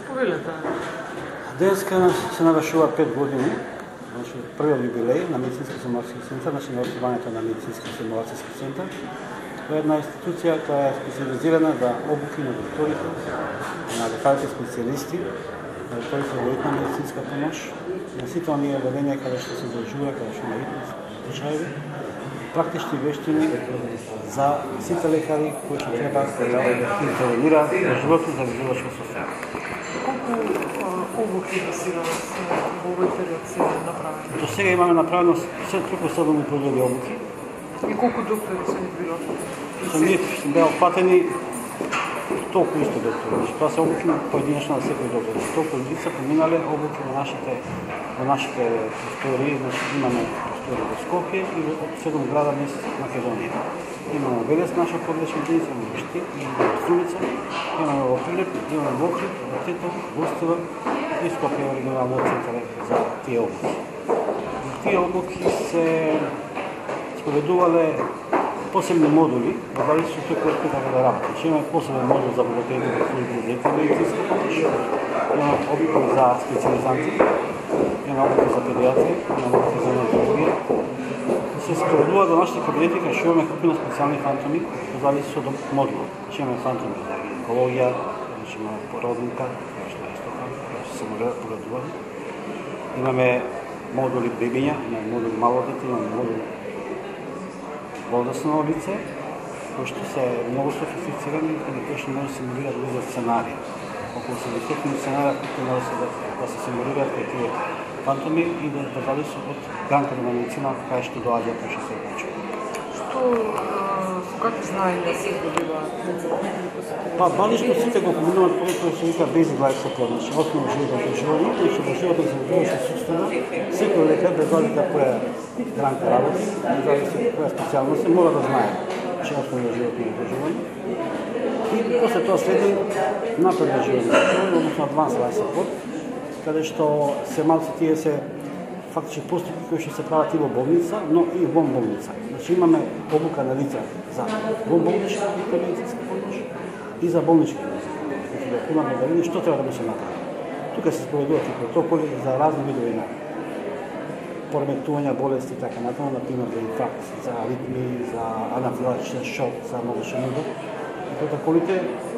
Повелете. Денеска се навършува 5 години, значи првиот юбилей на Медицински семинарски центар, значи на откривањето на Медицински семинарски центар. Това е една институција која е специализирана за обуки на докторите, на лекарите специјалисти, на докторите во hitна медицинска помош, на сите оние ведења каде што се заложува, каде што има hitни случаи, практични вештини за сите лекари кои што треба да интервенираат во животот за животно состојание. Колку обуки до сега во овој период се направени? До сега имаме направено преку 7 продули обуки. И колку доктори се ни било? Ние беа опфатени толку исто доктори. Тоа се обуки поединечно на секој доктор. Толку лица поминале обуки во нашите простории, значи имаме простории во Скопје и во 7 града низ Македонија. Имаме Велес, наша подлечна единица, имаме Штип, имаме Струмица, имаме во Прилеп, имаме во Охрид, во Тетово, Гостива и Скопје е регионалниот центар за тие обуки. Тие обуки се спроведувале посебни модули, во зависност од кој како да работи. Значи имаме посебен модул за логопеди во служби за детска медицинска помош, имаме обуки за специјализанти, имаме обуки за педиатрија, имаме обуки за неврологија. Се спроведува до нашите кабинети кај што имаме купина специјални фантоми, во зависност од модулот. Значи имаме фантоми за гинекологија, значи имаме породника, која што е исто така, која што се погледува. Имаме модули бебиња, имаме модули мало дете, имаме модули возрасно лице, кои што се многу софистицирани и кои што може да симулираат лиза сценарија. Околу 70 сценарија кои може да се симулираат кај тие фантоми и да зависи од гранката на медицина кај што доаѓа кој што се случува. Што со какви знаења се добиваат? Базично сите го поминуваат кој се вика basic life support, значи основно животно одржување, кој што во животот се одржуваше суштина, секој лекар без разлика која гранка работи, без разлика која специјалност се мора да знае, че основно животно одржување. И после тоа следи напред животно одржување, односно advanced life support, каде што се малку тие се фактички постапки кои што се прават и во болница, но и вон болница. Значи имаме обука на лица за вонболничка медицинска помош и за болнички медицинска помош. Значи да имаме да види што треба да му се направи. Тука се спроведуваат и протоколи за разни видови на пореметувања болести и така натаму, например за инфаркт, за аритми, за анафилактичен шок, за молочен удар. Протоколите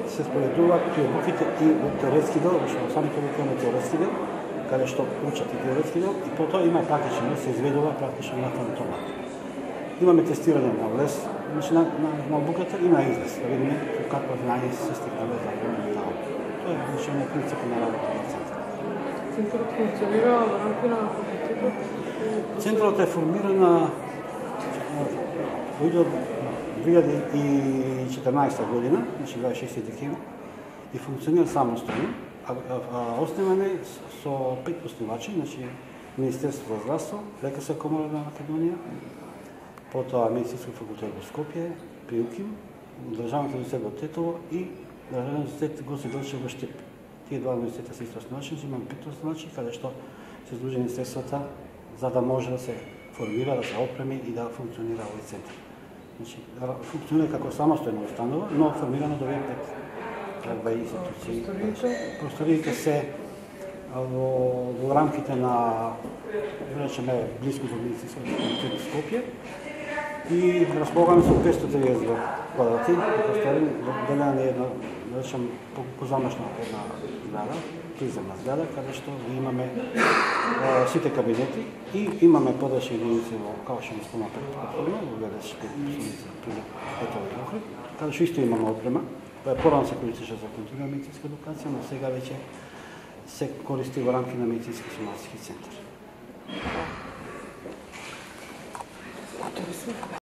се спроведуваат и обуките и во теоретски дел, што самите обуки имаме теоретски дел, каде што учат и теоретски дел, и потоа има практичен дел, се изведува практично на тоа. Имаме тестирање на влез, значи на обуката и на излез, да видиме какво знање се стигнале за таа. Тоа е значи принципот на работа на центарот. Центарот функционира во рамки на факултетот? Центарот е формиран во 2014 година, значи 26 декември, и функционира самостојно, а основан е со 5 основачи, значи Министерство за здравство, Лекарска комора на Македонија, потоа Медицински факултет во Скопје, при УКИМ, Државниот универзитет во Тетово и Државниот универзитет Гоце Делчев во Штип. Тие два универзитета се исто основачи, имаме 5 основачи, каде што се изложени средствата за да може да се формира, да се опреми и да функционира овој центар. Значи, функционира како самостојна установа, но формирано до овие 5 институции. Просториите се во рамките на, речеме, близко до Медицинскиот факултет Скопје и располагаме со 532 квадрати, простори, делена на една, да речем, позамешна една зграда, приземна зграда, каде што имаме сите кабинети и имаме подрачни единици во, како што ги спомнав предходно, во Велес, Тетово и Охрид, каде што исто имаме опрема. Порано се користеше за континуирана медицинска едукација, но сега веќе се користи во рамки на Медицински семинарски центар.